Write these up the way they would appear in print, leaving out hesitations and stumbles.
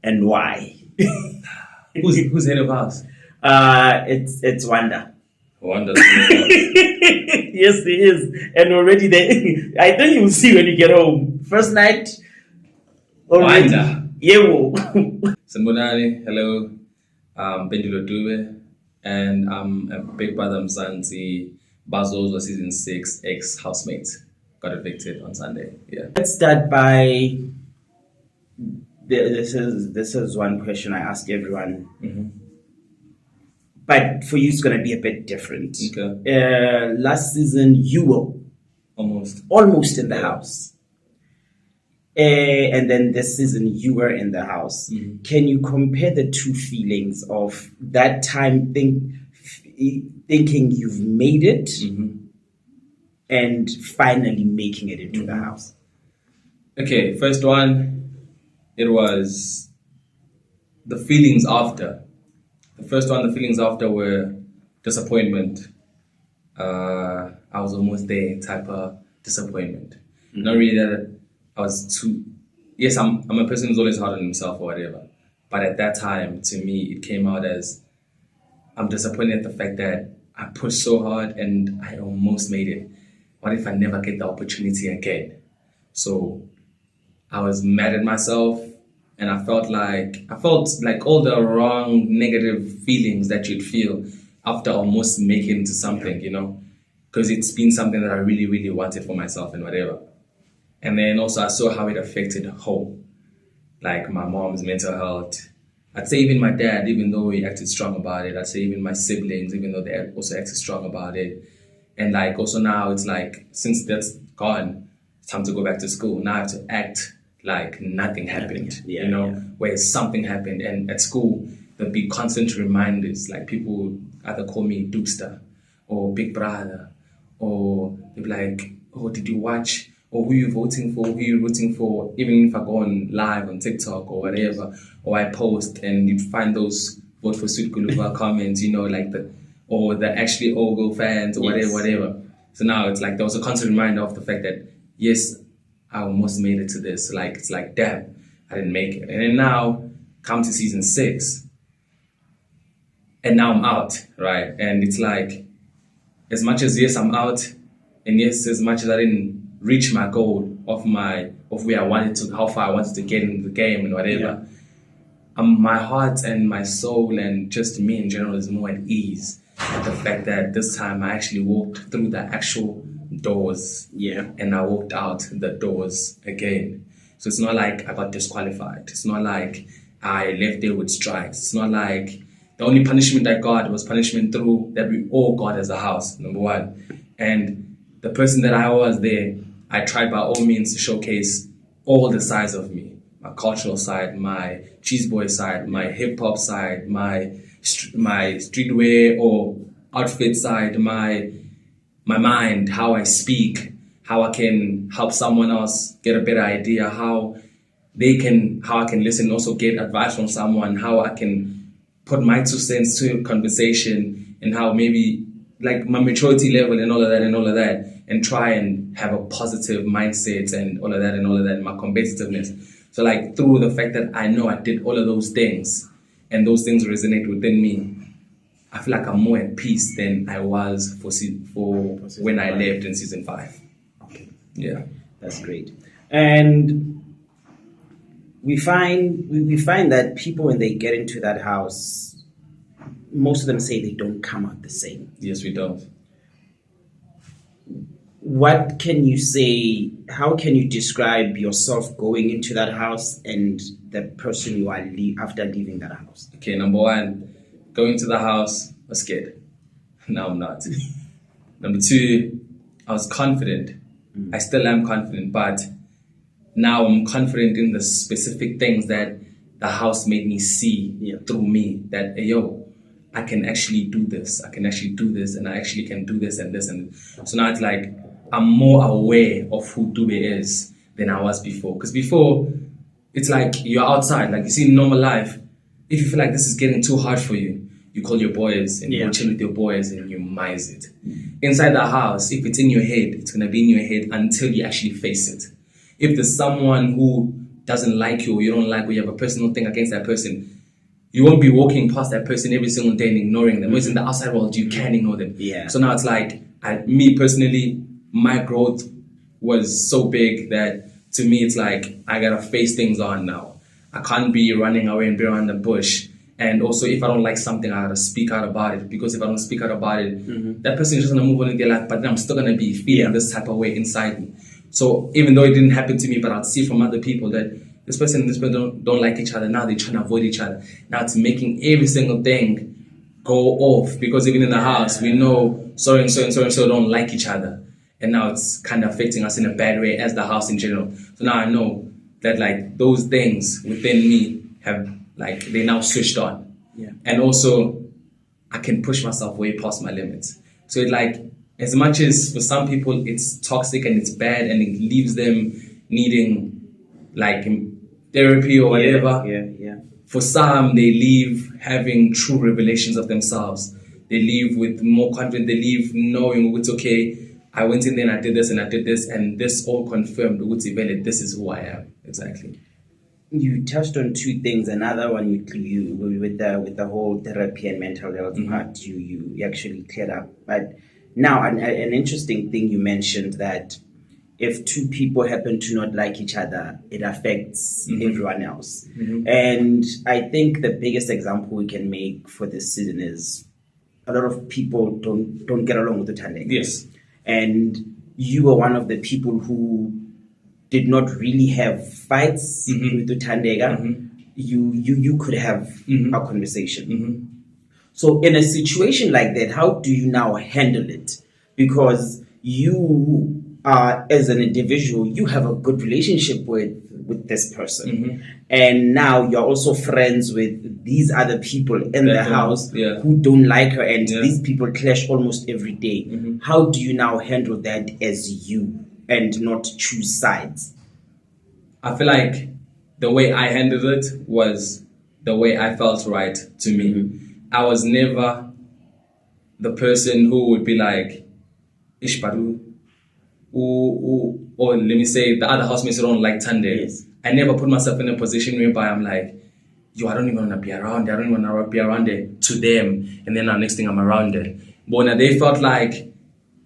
and why? Who's head of house? It's Wanda. Wanda's head of house. Yes, he is. And already there, I think you'll see when you get home. First night, already. Wanda. Yeah. Sanbonani, hello. Pendulo Dube, and I'm a big brother Mzansi. Bazo's was season 6 ex-housemate. Got evicted on Sunday. Yeah. Let's start by this is one question I ask everyone. Mm-hmm. But for you it's gonna be a bit different. Okay. Last season you were almost in the house. And then this season you were in the house. Mm-hmm. Can you compare the two feelings of that time thinking you've made it and finally making it into the house? Okay, first one, it was the feelings after. The first one, the feelings after were disappointment. I was almost there type of disappointment. Not really that I was too... Yes, I'm a person who's always hard on himself or whatever. But at that time, to me, it came out as I'm disappointed at the fact that I pushed so hard and I almost made it. What if I never get the opportunity again? So I was mad at myself, and I felt like all the wrong negative feelings that you'd feel after almost making it to something, you know, because it's been something that I really, really wanted for myself and whatever. And then also I saw how it affected home, like my mom's mental health. I'd say even my dad, even though he acted strong about it. I'd say even my siblings, even though they also acted strong about it. And like also now it's like, since that's gone, it's time to go back to school. Now I have to act like nothing happened, where something happened. And at school, there'll be constant reminders, like people either call me Dubster or Big Brother, or they'll be like, oh, did you watch? Or who you voting for, who you rooting for, even if I go on live on TikTok or whatever, or I post and you'd find those vote for Sweet Kuluva comments, like the actually Ogo fans or whatever. So now it's like there was a constant reminder of the fact that, yes, I almost made it to this. Like, it's like, damn, I didn't make it. And then now, come to season 6, and now I'm out, right? And it's like, as much as, yes, I'm out, and yes, as much as I didn't reach my goal of where I wanted to, how far I wanted to get in the game and whatever, my heart and my soul and just me in general is more at ease at the fact that this time I actually walked through the actual doors and I walked out the doors again. So it's not like I got disqualified. It's not like I left there with strikes. It's not like the only punishment I got was punishment through that we all got as a house, number one. And the person that I was there, I tried by all means to showcase all the sides of me. My cultural side, my cheese boy side, my hip hop side, my streetwear or outfit side, my mind, how I speak, how I can help someone else get a better idea, how I can listen and also get advice from someone, how I can put my 2 cents to a conversation, and how maybe like my maturity level and all of that, and try and have a positive mindset and all of that, my competitiveness. So like through the fact that I know I did all of those things and those things resonate within me, I feel like I'm more at peace than I was for when I left in season 5. Okay. Yeah. That's great. And we find that people, when they get into that house, most of them say they don't come out the same. Yes, we don't. What can you say? How can you describe yourself going into that house and the person you are after leaving that house? Okay, number 1, going to the house, I was scared. Now I'm not. Number 2, I was confident. I still am confident, but now I'm confident in the specific things that the house made me see through me. That, hey, yo, I can actually do this. I can actually do this, and I actually can do this and this. And so now it's like I'm more aware of who Dube is than I was before. Because before, it's like you're outside. Like you see in normal life, if you feel like this is getting too hard for you, you call your boys and you chill with your boys and you mize it. Inside the house, if it's in your head, it's going to be in your head until you actually face it. If there's someone who doesn't like you, or you don't like, or you have a personal thing against that person, you won't be walking past that person every single day and ignoring them. Whereas in the outside world, you can ignore them. Yeah. So now it's like, me personally, my growth was so big that to me, it's like, I gotta face things on now. I can't be running away and be around the bush. And also, if I don't like something, I gotta speak out about it. Because if I don't speak out about it, that person is just gonna move on in their life, but then I'm still gonna be feeling this type of way inside me. So even though it didn't happen to me, but I'd see from other people that this person and this person don't like each other. Now they're trying to avoid each other. Now it's making every single thing go off, because even in the house, we know so and so and so and so don't like each other. And now it's kind of affecting us in a bad way as the house in general. So now I know that like those things within me have like, they now switched on. Yeah. And also I can push myself way past my limits. So it like, as much as for some people it's toxic and it's bad and it leaves them needing like therapy or whatever. Yeah. For some, they leave having true revelations of themselves. They leave with more confidence. They leave knowing it's okay. I went in there and I did this and I did this, and this all confirmed this is who I am. Exactly. You touched on two things. Another one you with the whole therapy and mental health part, you actually cleared up. But now an interesting thing you mentioned, that if two people happen to not like each other, it affects everyone else. And I think the biggest example we can make for this season is a lot of people don't get along with the Tandega. Yes. And you were one of the people who did not really have fights with the Tandega. You could have a conversation. So in a situation like that, how do you now handle it? Because you as an individual, you have a good relationship with this person. And now you're also friends with these other people in the house who don't like her, and these people clash almost every day. How do you now handle that as you and not choose sides? I feel like the way I handled it was the way I felt right to me. I was never the person who would be like, Ishbaru, or let me say the other housemates who don't like Tande. Yes. I never put myself in a position whereby I'm like, yo, I don't even want to be around there. I don't even want to be around there to them. And then the next thing I'm around there. But now they felt like,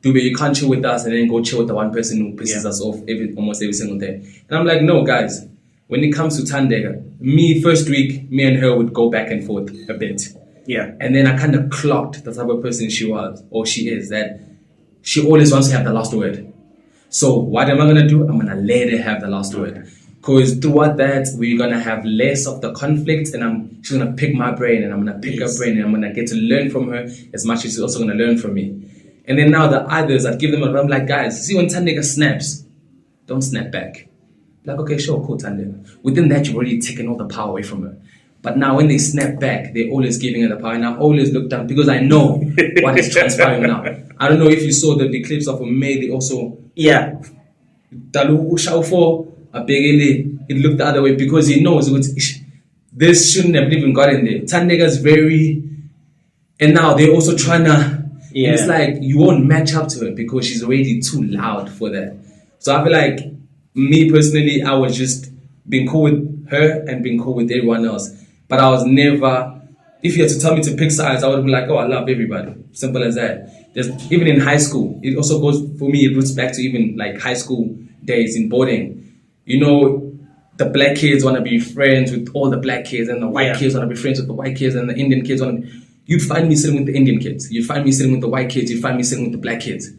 Dube, you can't chill with us and then go chill with the one person who pisses us off almost every single day. And I'm like, no, guys, when it comes to Tandega, first week, me and her would go back and forth a bit. Yeah. And then I kind of clocked the type of person she was, or she is, that she always wants to have the last word. So what am I going to do? I'm going to let her have the last word. Because throughout that, we're going to have less of the conflict, and she's going to pick my brain, and I'm going to pick her brain, and I'm going to get to learn from her as much as she's also going to learn from me. And then now the others, I'd give them a, I'm like, guys, see when Tandega snaps, don't snap back. Like, okay, sure, cool, Tandega. Within that, you've already taken all the power away from her. But now when they snap back, they're always giving her the power. And I always look down because I know what is transpiring now. I don't know if you saw the clips of May, they also... Yeah. It looked the other way because he knows this shouldn't have even gotten there. Tandega's very... And now they're also trying to... Yeah. It's like you won't match up to her because she's already too loud for that. So I feel like me personally, I was just being cool with her and being cool with everyone else. But I was never, if you had to tell me to pick sides, I would be like, oh, I love everybody. Simple as that. Even in high school, it also goes, for me, it roots back to even like high school days in boarding. You know, the black kids want to be friends with all the black kids, and the white kids want to be friends with the white kids, and the Indian kids want to be... You'd find me sitting with the Indian kids. You'd find me sitting with the white kids. You'd find me sitting with the black kids.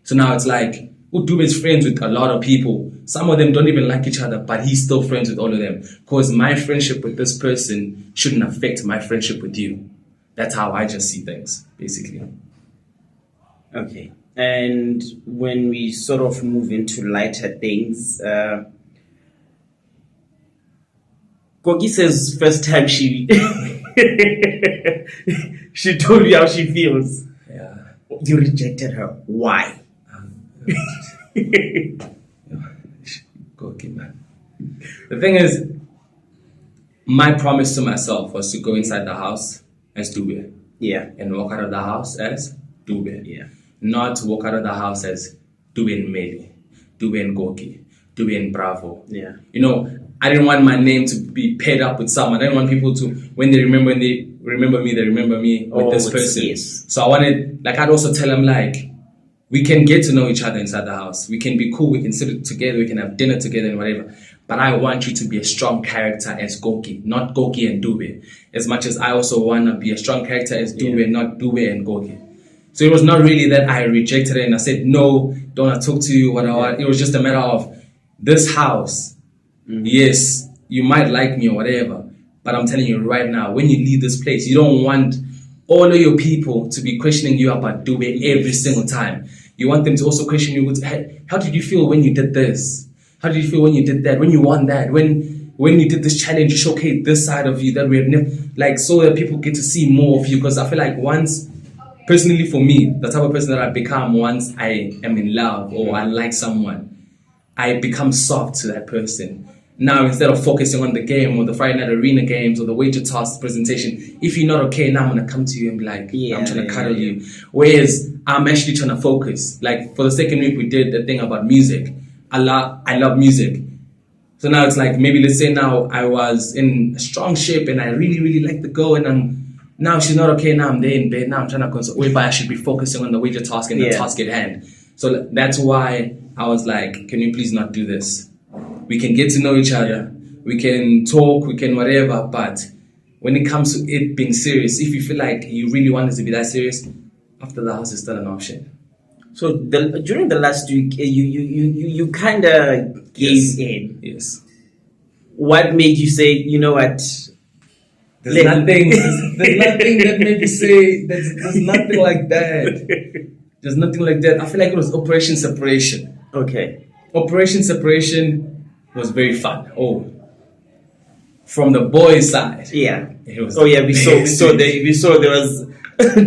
So now it's like, Dube is friends with a lot of people. Some of them don't even like each other, but he's still friends with all of them. Because my friendship with this person shouldn't affect my friendship with you. That's how I just see things, basically. Okay. And when we sort of move into lighter things, Kogi says first time she she told you how she feels. Yeah. You rejected her. Why? Kogi, man. The thing is, my promise to myself was to go inside the house as Dube. Yeah. And walk out of the house as Dube. Yeah. Not to walk out of the house as Dube and Meli, Dube and Goki, Dube and Bravo. Yeah. You know, I didn't want my name to be paired up with someone. I didn't want people to, when they remember me, they remember me with this person. Yes. So I wanted, like, I'd also tell them, like, we can get to know each other inside the house. We can be cool. We can sit together. We can have dinner together and whatever. But I want you to be a strong character as Goki, not Goki and Dube. As much as I also want to be a strong character as Dube, not Dube and Goki. So it was not really that I rejected it and I said, no, don't want to talk to you, whatever. It was just a matter of this house. Yes, you might like me or whatever. But I'm telling you right now, when you leave this place, you don't want all of your people to be questioning you about Dube every single time. You want them to also question you with, hey, how did you feel when you did this? How did you feel when you did that? When you won that? When you did this challenge, you showcased this side of you that we have never, like, so that people get to see more of you. Because I feel like once, personally for me, the type of person that I become once I am in love or I like someone, I become soft to that person. Now, instead of focusing on the game or the Friday night arena games or the wager task presentation, if you're not okay, now I'm going to come to you and be like, I'm trying to cuddle you. Whereas I'm actually trying to focus. Like, for the second week, we did the thing about music. I love music. So now it's like, maybe let's say now I was in a strong shape and I really, really like the girl and now she's not okay. Now I'm there in bed. Now I'm trying to consult whereby I should be focusing on the wager task and the task at hand. So that's why I was like, can you please not do this? We can get to know each other. We can talk, we can whatever. But when it comes to it being serious, if you feel like you really want it to be that serious, after the house is still an option. So during the last week, you kind of gave in. Yes. What made you say, you know what? There's nothing that made me say, there's nothing like that. There's nothing like that. I feel like it was Operation Separation. Okay. Operation Separation was very fun. Oh, from the boys' side. Yeah. It was we saw there was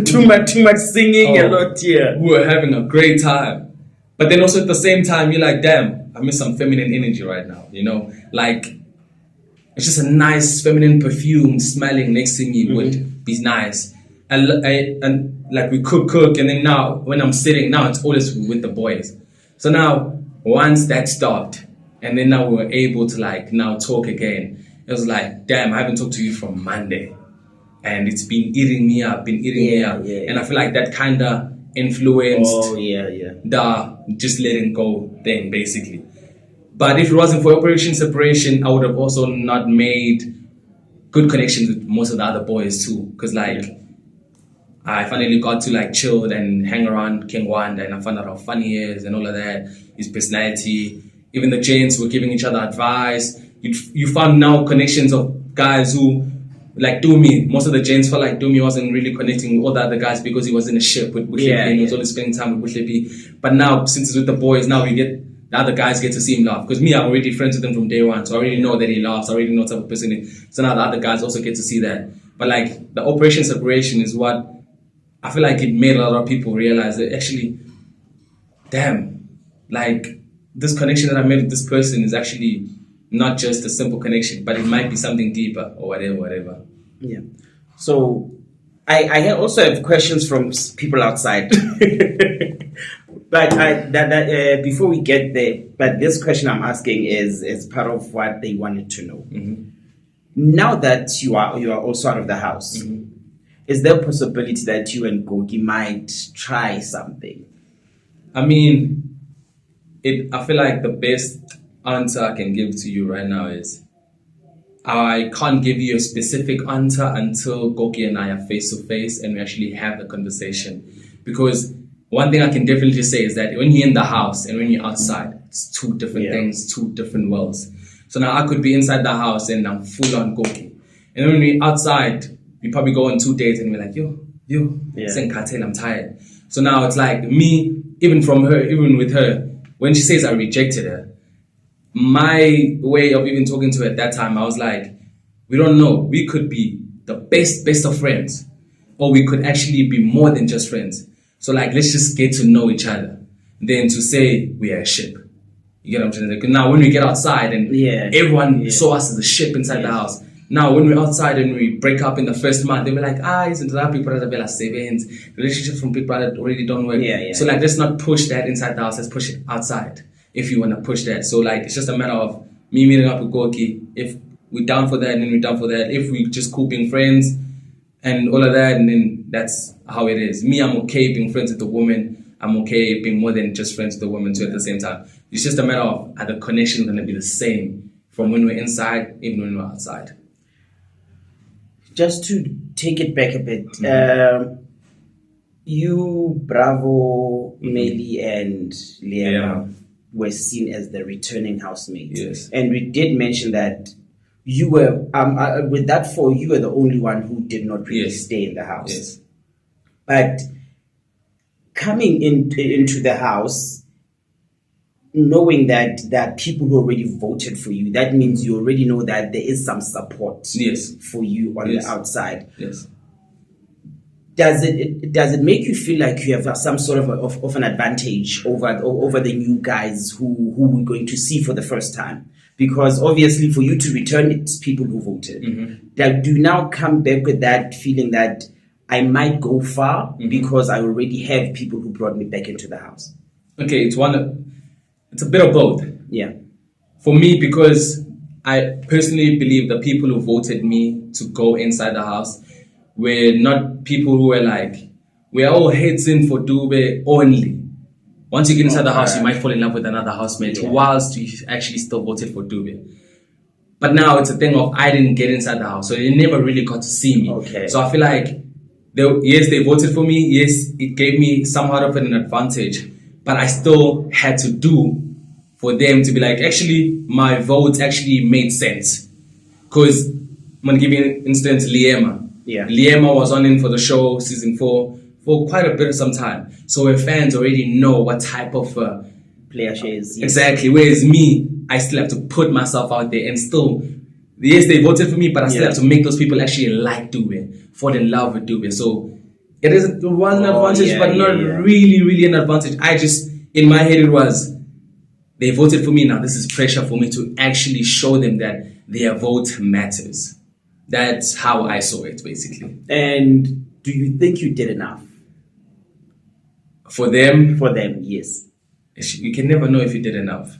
too much singing a lot here. We were having a great time. But then also at the same time, you're like, damn, I miss some feminine energy right now, you know? Like, it's just a nice feminine perfume smelling next to me would be nice. And like we cook, and then now when I'm sitting, now it's always with the boys. So now, once that stopped, and then now we were able to like now talk again, it was like, damn, I haven't talked to you from Monday. And it's been eating me up. And I feel like that kind of influenced the just letting go thing, basically. But if it wasn't for Operation Separation, I would have also not made good connections with most of the other boys too. Because like, I finally got to like chill and hang around King Wanda, and I found out how funny he is and all of that, his personality. Even the gents were giving each other advice. You found now connections of guys who, like Dumi, most of the gents felt like Dumi wasn't really connecting with all the other guys because he was in a ship with Bushlepi and he was only spending time with Bushlepi. But now, since he's with the boys, now the other guys get to see him laugh. Because me, I'm already friends with him from day one, so I already know that he laughs. I already know what type of person he is. So now the other guys also get to see that. But like, the Operation Separation is what I feel like it made a lot of people realize that actually, damn, like, this connection that I made with this person is actually not just a simple connection, but it might be something deeper or whatever. Yeah. So I also have questions from people outside. But before we get there, but this question I'm asking is part of what they wanted to know. Mm-hmm. Now that you are also out of the house, is there a possibility that you and Goki might try something? I mean, I feel like the best answer I can give to you right now is I can't give you a specific answer until Goki and I are face to face and we actually have a conversation. Because one thing I can definitely say is that when you're in the house and when you're outside, it's two different things, two different worlds. So now I could be inside the house and I'm full on Goki. And when we're outside, we probably go on 2 dates and we're like, I'm tired. So now it's like me, even with her, when she says I rejected her, my way of even talking to her at that time, I was like, we don't know. We could be the best of friends, or we could actually be more than just friends. So like, let's just get to know each other. Then to say we are a ship. You get what I'm trying to say? Now when we get outside and everyone saw us as a ship inside the house. Now when we're outside and we break up in the first month, they were like, isn't that people that are savings, relationships from people that already don't work. So like, let's not push that inside the house, let's push it outside if you want to push that. So like, it's just a matter of me meeting up with Gorky, if we're down for that, and then we're down for that. If we just cool being friends and all of that, and then that's how it is. Me, I'm okay being friends with the woman. I'm okay being more than just friends with the woman too at the same time. It's just a matter of, are the connections going to be the same from when we're inside, even when we're outside? Just to take it back a bit, you, Bravo, Meli, and Lyama were seen as the returning housemates. Yes. And we did mention that you were, with that 4, you were the only one who did not really stay in the house. Yes. But coming into the house, knowing that there are people who already voted for you, that means you already know that there is some support for you on the outside. Yes. Does it make you feel like you have some sort of an advantage over the new guys who we're going to see for the first time? Because obviously for you to return, it's people who voted. That do you now come back with that feeling that I might go far because I already have people who brought me back into the house? Okay, it's a bit of both. Yeah. For me, because I personally believe the people who voted me to go inside the house were not people who were like, we're all heads in for Dube only. Once you get inside the house, you might fall in love with another housemate whilst you actually still voted for Dube. But now it's a thing of, I didn't get inside the house, so they never really got to see me. Okay. So I feel like, they voted for me. Yes, it gave me somewhat of an advantage. But I still had to do for them to be like, actually, my vote actually made sense. Because, I'm going to give you an instance, Lyama. Yeah. Lyama was on in for the show, season 4, for quite a bit of some time. So her fans already know what type of player she is. Yes. Exactly. Whereas me, I still have to put myself out there and still, yes, they voted for me, but I still have to make those people actually like Dube, fall in love with Dube. So it was an advantage, but not really an advantage. I just, in my head, it was, they voted for me now. This is pressure for me to actually show them that their vote matters. That's how I saw it, basically. And do you think you did enough? For them? For them, yes. You can never know if you did enough.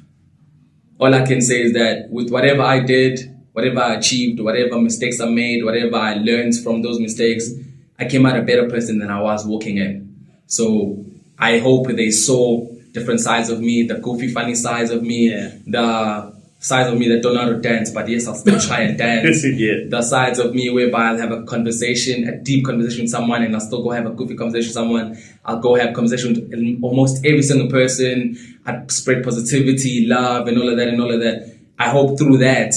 All I can say is that with whatever I did, whatever I achieved, whatever mistakes I made, whatever I learned from those mistakes, I came out a better person than I was walking in. So I hope they saw different sides of me, the goofy, funny sides of me, the sides of me that don't know how to dance, but yes, I'll still try and dance. The sides of me whereby I'll have a conversation, a deep conversation with someone, and I'll still go have a goofy conversation with someone. I'll go have conversation with almost every single person. I spread positivity, love, and all of that. I hope through that,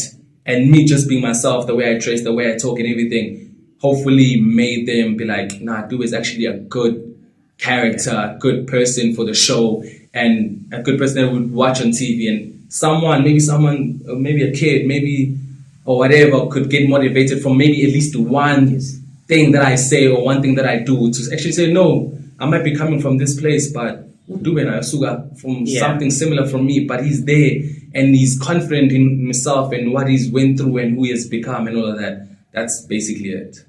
and me just being myself, the way I dress, the way I talk and everything, hopefully made them be like, nah, Dube is actually a good character, a good person for the show, and a good person that would watch on TV. And maybe a kid, maybe, or whatever, could get motivated from maybe at least one thing that I say or one thing that I do to actually say, no, I might be coming from this place, but Dube and Asuga from something similar from me, but he's there and he's confident in himself and what he's went through and who he has become and all of that. That's basically it.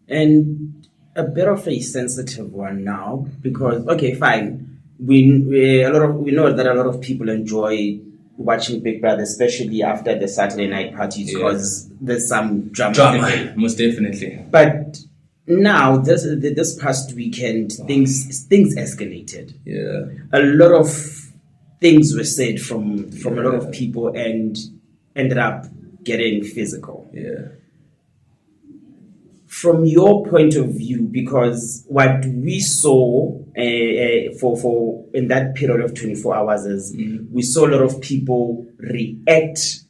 And a bit of a sensitive one now, because okay, fine. We know that a lot of people enjoy watching Big Brother, especially after the Saturday night parties, because there's some drama, most definitely. But now, this past weekend, things escalated. Yeah, a lot of things were said from a lot of people and ended up getting physical. Yeah. From your point of view, because what we saw for in that period of 24 hours is we saw a lot of people react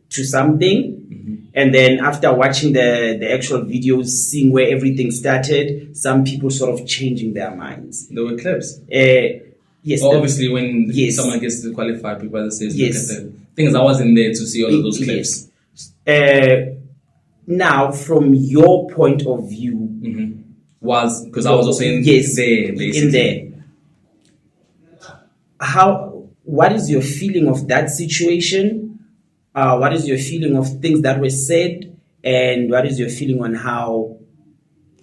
to something, and then after watching the actual videos, seeing where everything started, some people sort of changing their minds. There were clips. Yes. Obviously, when someone gets disqualified, people either says, look at the things. I wasn't there to see all of those clips. Now, from your point of view, was because I was also in there, basically. In there. What is your feeling of that situation? What is your feeling of things that were said, and what is your feeling on how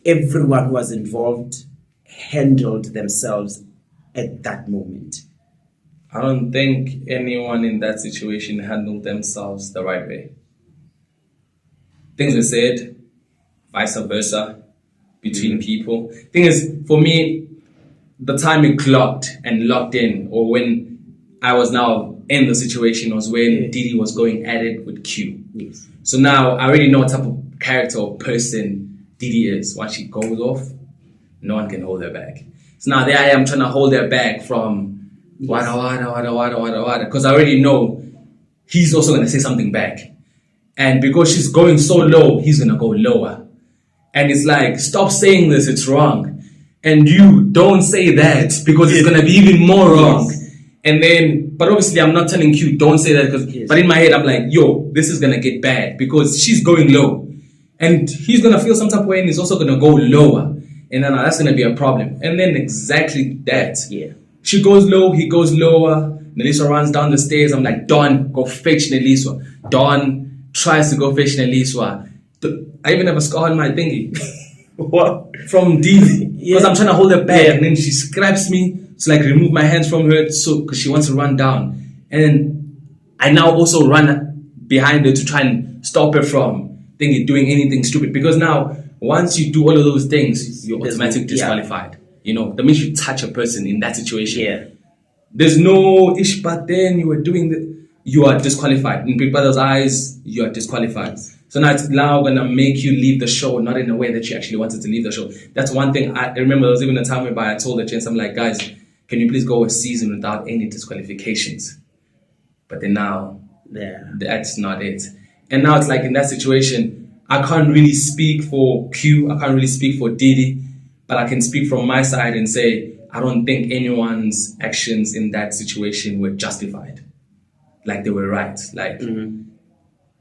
everyone who was involved handled themselves at that moment? I don't think anyone in that situation handled themselves the right way. Things were said, vice versa, between people. Thing is, for me, the time it clocked and locked in, or when I was now in the situation, was when Didi was going at it with Q. Yes. So now I already know what type of character or person Didi is. Once she goes off, no one can hold her back. So now there I am trying to hold her back from wada, because I already know he's also going to say something back. And because she's going so low, he's going to go lower. And it's like, stop saying this, it's wrong. And you don't say that because it's going to be even more wrong. Yes. And then, but obviously I'm not telling Q, don't say that because, but in my head I'm like, yo, this is going to get bad because she's going low. And he's going to feel some type of way and he's also going to go lower. And then that's going to be a problem. And then exactly that. Yeah. She goes low, he goes lower. Nelisa runs down the stairs. I'm like, Don, go fetch Nelisa. Don tries to go fetch Nelisa. I even have a scar on my thingy. What? From Didi. Because I'm trying to hold her back. And then she scraps me to like remove my hands from her because she wants to run down. And then I now also run behind her to try and stop her from doing anything stupid. Because now, once you do all of those things, you're automatically disqualified. You know, that means you touch a person in that situation. Yeah. There's no ish, but then you were doing the, you are disqualified. In Big Brother's eyes, you are disqualified. So now it's now going to make you leave the show, not in a way that you actually wanted to leave the show. That's one thing. I remember there was even a time whereby I told the gents, I'm like, guys, can you please go a season without any disqualifications? But then now, that's not it. And now it's like in that situation, I can't really speak for Q, I can't really speak for Didi, but I can speak from my side and say, I don't think anyone's actions in that situation were justified. Like they were right. Like,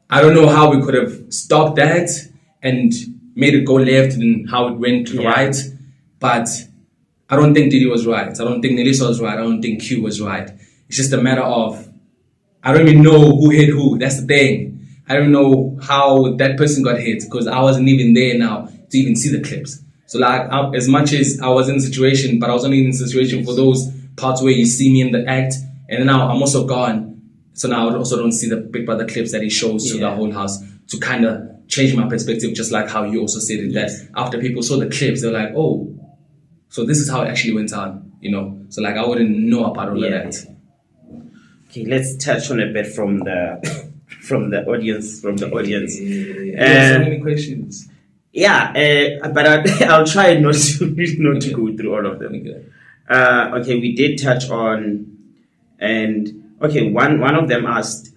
I don't know how we could have stopped that and made it go left and how it went right, but I don't think Didi was right. I don't think Nelisa was right. I don't think Q was right. It's just a matter of, I don't even know who hit who. That's the thing. I don't know how that person got hit because I wasn't even there now to even see the clips. So like, as much as I was in the situation, but I was only in the situation for those parts where you see me in the act, and now I'm also gone. So now I also don't see the Big Brother clips that he shows to the whole house to kind of change my perspective, just like how you also said it, that after people saw the clips, they're like, oh, so this is how it actually went on, you know? So like, I wouldn't know about all of that. Okay, let's touch on a bit from the from the audience. So many questions. But I'll try not to go through all of them. Okay, we did touch on, and okay, one of them asked,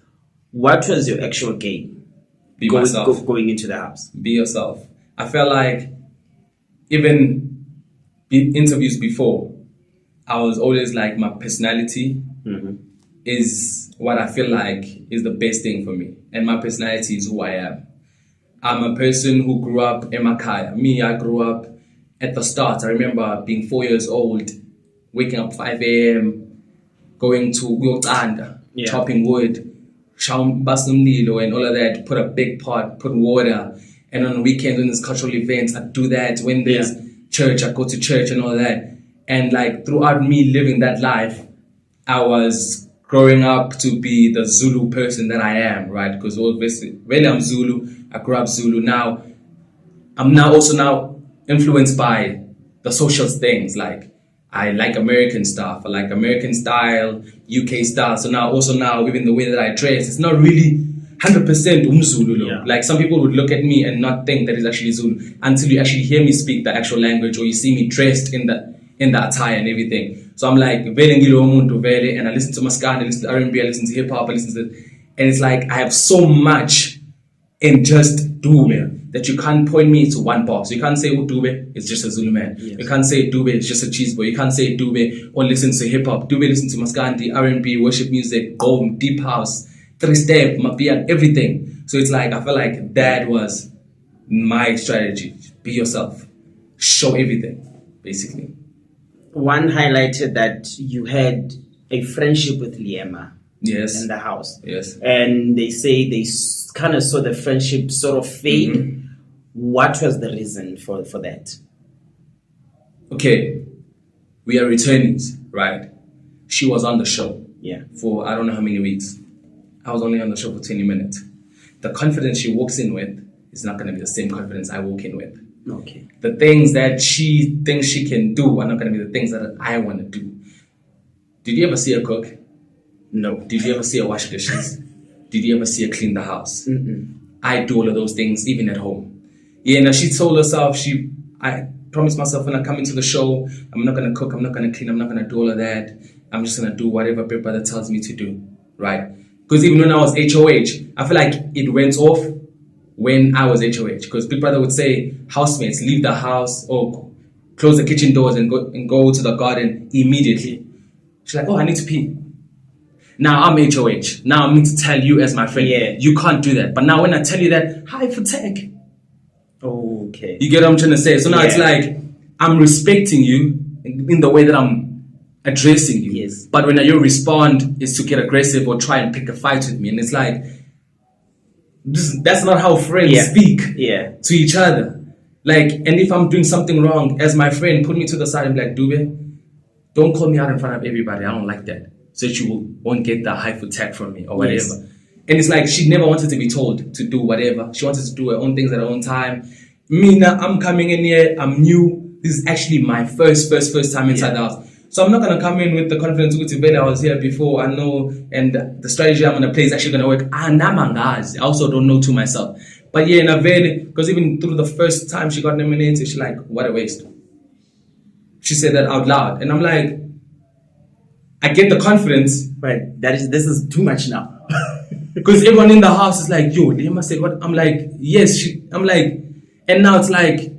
what was your actual game? Going into the house. Be yourself. I felt like even interviews before, I was always like, my personality is what I feel like is the best thing for me. And my personality is who I am. I'm a person who grew up in Makaya. I grew up at the start. I remember being 4 years old, waking up 5 a.m., going to Uyotanda, chopping wood, and all of that, put a big pot, put water. And on weekends, when there's cultural events, I do that. When there's church, I go to church and all that. And like throughout me living that life, I was growing up to be the Zulu person that I am, right? Because obviously, when I'm Zulu, I grew up Zulu. Now, I'm now also influenced by the social things. Like, I like American stuff. I like American style, UK style. So now, even the way that I dress, it's not really 100% Zulu. Yeah. Like, some people would look at me and not think that it's actually Zulu until you actually hear me speak the actual language or you see me dressed in the attire and everything. So I'm like, and I listen to Maskandi, I listen to R&B, I listen to hip-hop, and it's like, I have so much in just Dube that you can't point me to one box. You can't say, oh, Dube is just a Zulu man. Yes. You can't say Dube is just a cheese boy. You can't say Dube or listen to hip-hop. Dube listen to Maskandi, R&B, worship music, boom, deep house, 3-step, Mapia, everything. So it's like, I feel like that was my strategy. Be yourself. Show everything, basically. One highlighted that you had a friendship with Lyama. Yes. In the house. Yes. And they say they kind of saw the friendship sort of fade. What was the reason for that? Okay. We are returnees, right? She was on the show. Yeah. For I don't know how many weeks. I was only on the show for 20 minutes. The confidence she walks in with is not going to be the same confidence I walk in with. Okay. The things that she thinks she can do are not going to be the things that I want to do. Did you ever see her cook? No. Did you ever see her wash dishes? Did you ever see her clean the house? Mm-mm. I do all of those things even at home. Yeah, now she told herself, I promised myself when I come into the show, I'm not going to cook, I'm not going to clean, I'm not going to do all of that. I'm just going to do whatever Big Brother tells me to do, right? Because even when I was HOH, I feel like it went off when I was HOH. Because Big Brother would say, housemates, leave the house or close the kitchen doors and go to the garden immediately. She's like, oh, I need to pee. Now I'm HOH. Now I'm going to tell you as my friend, you can't do that. But now when I tell you that, hi for tech. Okay. You get what I'm trying to say? So now it's like, I'm respecting you in the way that I'm addressing you. Yes. But when your respond is to get aggressive or try and pick a fight with me, and it's like, that's not how friends speak to each other. Like, and if I'm doing something wrong, as my friend, put me to the side and be like, Dube, don't call me out in front of everybody. I don't like that. So that you won't get the high foot tag from me or whatever. Yes. And it's like, she never wanted to be told to do whatever. She wanted to do her own things at her own time. Me now, I'm coming in here, I'm new. This is actually my first time inside the house. So I'm not going to come in with the confidence that I was here before, I know, and the strategy I'm going to play is actually going to work. I also don't know to myself. But yeah, because even through the first time she got nominated, she's like, what a waste. She said that out loud. And I'm like, I get the confidence. But this is too much now. Because everyone in the house is like, yo, Lyama said what? I'm like, yes. I'm like, and now it's like,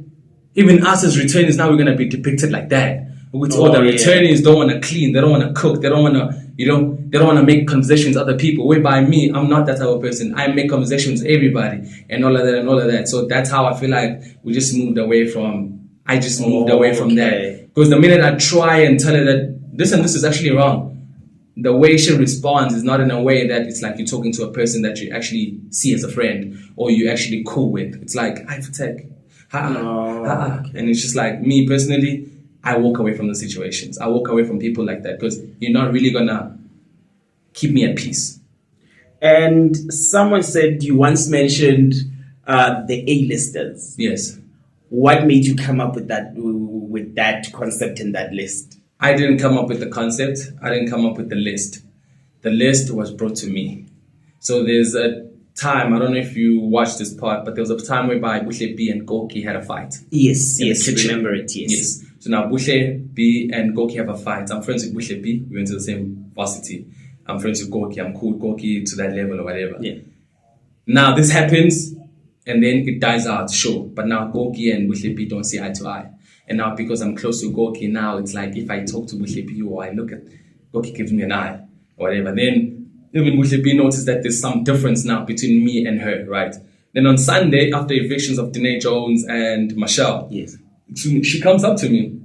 even us as returnees, now we're going to be depicted like that. Which all the returnees don't want to clean, they don't want to cook, they don't want to, they don't want to make conversations with other people. Whereby me, I'm not that type of person. I make conversations with everybody and all of that. So that's how I feel like I just moved away from that. Because the minute I try and tell her that this and this is actually wrong, the way she responds is not in a way that it's like you're talking to a person that you actually see as a friend or you actually cool with. It's like, hi for tech. And it's just like, me personally, I walk away from the situations. I walk away from people like that because you're not really going to keep me at peace. And someone said you once mentioned the A-listers. Yes. What made you come up with that concept in that list? I didn't come up with the concept. I didn't come up with the list. The list was brought to me. So there's a time, I don't know if you watched this part, but there was a time whereby Bushle B and Goki had a fight. Yes, I remember it, yes. So now Bushle B and Goki have a fight. I'm friends with Bushle B. We went to the same varsity. I'm friends with Goki. I'm cool with Goki to that level or whatever. Yeah. Now this happens and then it dies out, sure. But now Goki and Bushle B don't see eye to eye. And now because I'm close to Goki now, it's like if I talk to Bushle B or I look at Goki gives me an eye or whatever. Then even Bushle B noticed that there's some difference now between me and her, right? Then on Sunday, after evictions of Danae Jones and Michelle, yes, she comes up to me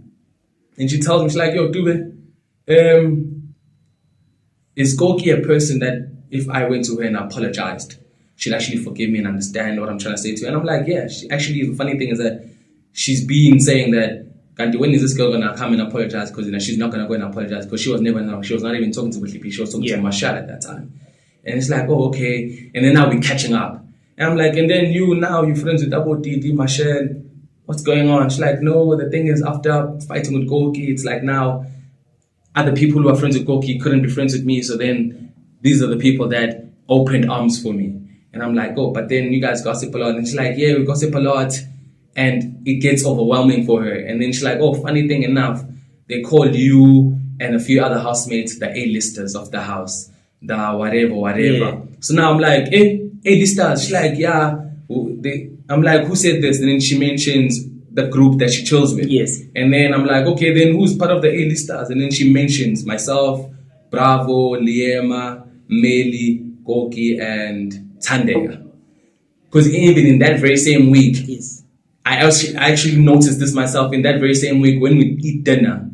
and she tells me, she's like, yo, Dube, is Goki a person that if I went to her and apologized, she'll actually forgive me and understand what I'm trying to say to her? And I'm like, yeah. The funny thing is that she's been saying that, when is this girl going to come and apologize? Because she's not going to go and apologize because she was not even talking to Bushle B. She was talking to Mashal at that time. And it's like, oh, okay. And then now we're catching up. And I'm like, and then you're friends with Double D, Mashal. What's going on? She's like, no, the thing is after fighting with Goki, it's like now other people who are friends with Goki couldn't be friends with me. So then these are the people that opened arms for me. And I'm like, oh, but then you guys gossip a lot. And she's like, yeah, we gossip a lot. And it gets overwhelming for her. And then she's like, oh, funny thing enough, they called you and a few other housemates the A-listers of the house, the whatever. Yeah. So now I'm like, A-listers. She's like, yeah. I'm like, who said this? And then she mentions the group that she chose with. Yes. And then I'm like, okay, then who's part of the A-listers? And then she mentions myself, Bravo, Lyama, Meli, Goki, and Tandega. Because even in that very same week, yes, I actually noticed this myself. In that very same week, when we eat dinner,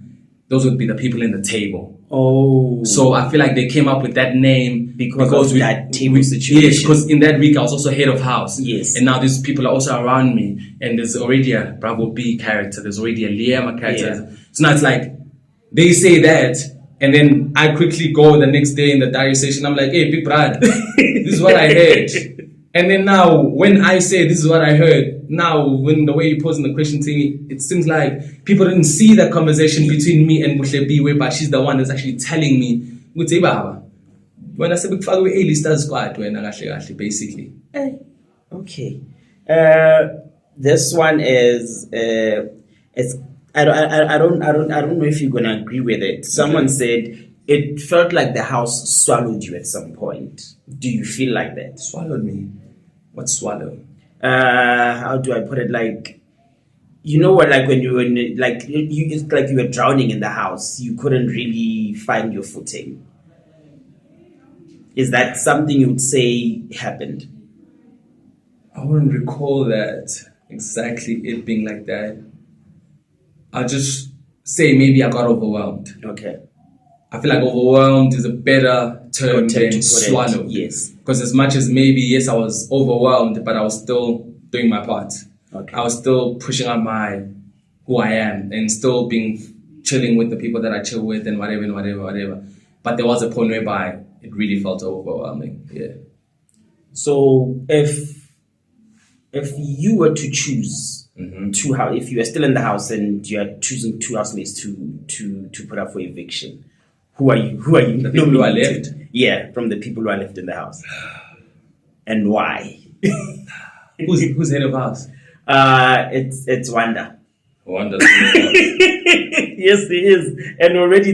those would be the people in the table. Oh. So I feel like they came up with that name because of that table situation. Yes, because in that week I was also head of house. Yes. And now these people are also around me. And there's already a Bravo B character. There's already a Lyama character. Yeah. So now it's like, they say that, And then I quickly go the next day in the diary session. I'm like, hey, big brother, this is what I heard. And then now, when I say this is what I heard, now when the way you're posing the question to me, it seems like people didn't see that conversation between me and Muhlebi, whereby she's the one that's actually telling me, when I said squad, basically. Okay. This one is it's I don't know if you're gonna agree with it. Someone said it felt like the house swallowed you at some point. Do you feel like that? Swallowed me? What swallow? How do I put it? Like, you know what? Like when you were it's like you were drowning in the house. You couldn't really find your footing. Is that something you would say happened? I wouldn't recall that exactly it being like that. I'll just say maybe I got overwhelmed. Okay. I feel like overwhelmed is a better term than swallowed. Yes. Because as much as maybe, yes, I was overwhelmed, but I was still doing my part. Okay. I was still pushing out who I am and still chilling with the people that I chill with and whatever. But there was a point whereby it really felt overwhelming. Yeah. So if you were to choose if you are still in the house and you are choosing two housemates to put up for eviction, who are you? The people who are left? Yeah, from the people who are left in the house. And why? Who's head of house? It's Wanda. Wanda's head of house. Yes, he is. And already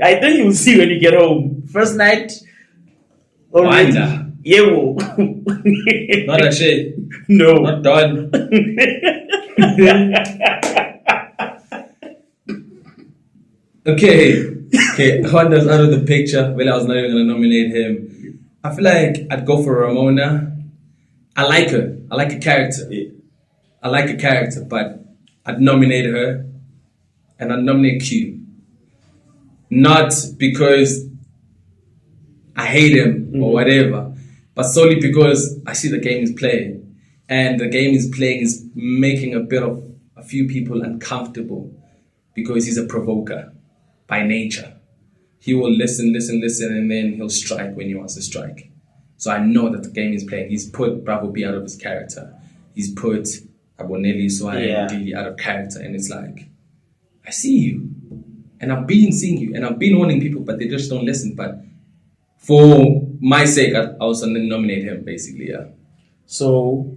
I think you'll see when you get home. First night. Already. Wanda. Yeah. Well. Not a shit. No. Not done. Okay, Wanda's out of the picture. Well, I was not even going to nominate him. I feel like I'd go for Ramona. I like her. I like her character. Yeah. I like her character, but I'd nominate her and I'd nominate Q. Not because I hate him or whatever, but solely because I see the game he's playing. And the game he's playing is making a few people uncomfortable because he's a provoker by nature. He will listen, and then he'll strike when he wants to strike. So I know that the game he's playing, he's put Bravo B out of his character. He's put Abonelli and Dili out of character. And it's like, I see you. And I've been seeing you. And I've been warning people, but they just don't listen. But for my sake, I also nominate him, basically, yeah. So,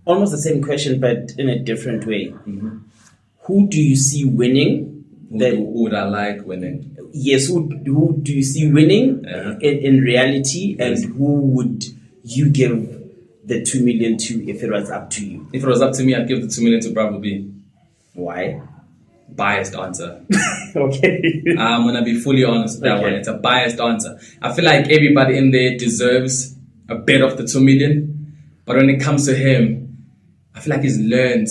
almost the same question, but in a different way. Mm-hmm. Who do you see winning? Who would I like winning? Yes, who do you see winning in reality, and who would you give the 2 million to if it was up to you? If it was up to me, I'd give the 2 million to Bravo B. Why? Biased answer. Okay. I'm going to be fully honest with that one. It's a biased answer. I feel like everybody in there deserves a bit of the 2 million. But when it comes to him, I feel like he's learned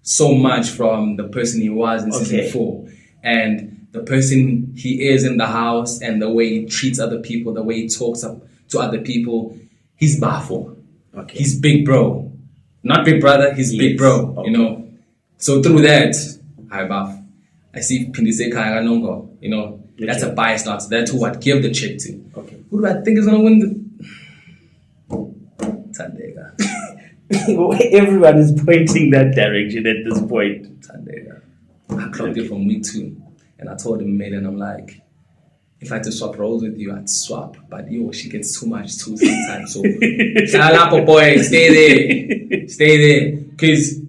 so much from the person he was in season 4. And the person he is in the house and the way he treats other people, the way he talks up to other people, he's Bafo. Okay. He's big bro. Not big brother, he's big bro, you know. So through that, hi Baf. I see Pindise Kaya Nongo, you know. That's a biased answer. That's who I'd give the check to. Okay. Who do I think is gonna win the Tandega? Everyone is pointing that direction at this point. Tandega. I clocked it from week 2. And I told him, mate, and I'm like, if I had to swap roles with you, I'd swap. But she gets too much too sometimes. So, shut up, boy. Stay there. Stay there. Because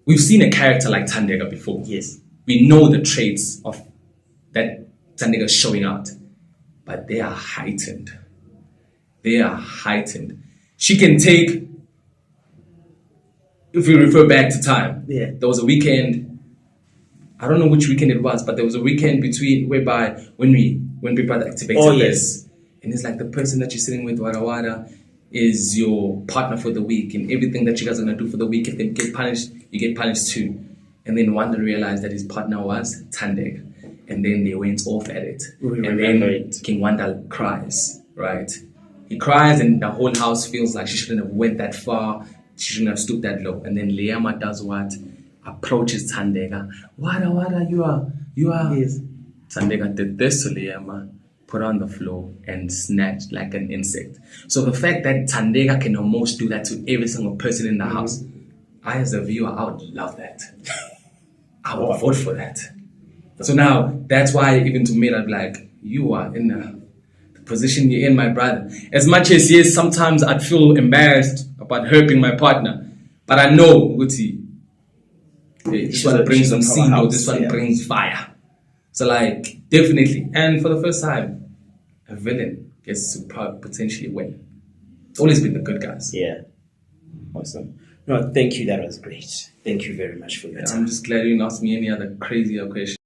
we've seen a character like Tandega before. Yes. We know the traits of that Tandega showing out. But they are heightened. They are heightened. She can take, if we refer back to time, there was a weekend, I don't know which weekend it was, but there was a weekend whereby when Big Brother activated this, and it's like the person that you're sitting with, Wada Wada, is your partner for the week, and everything that you guys are going to do for the week, if they get punished, you get punished too. And then Wanda realized that his partner was Tandeg, and then they went off at it. And then King Wanda cries, right? He cries and the whole house feels like she shouldn't have went that far, she shouldn't have stooped that low. And then Lyama does what? Approaches Tandega. Wada, you are. Yes. Tandega did this to Lyama, put her on the floor, and snatched like an insect. So the fact that Tandega can almost do that to every single person in the house, I as a viewer, I would love that. I would vote for that. So now, that's why even to me, I'd be like, you are in the position you're in, my brother. As much as, yes, sometimes I'd feel embarrassed about hurting my partner, but I know, Guti, this one brings some seed, or this one brings fire. So like, definitely. And for the first time, a villain gets to potentially win. It's always been the good guys. Yeah. Awesome. No, thank you. That was great. Thank you very much for your time. I'm just glad you didn't ask me any other crazier questions.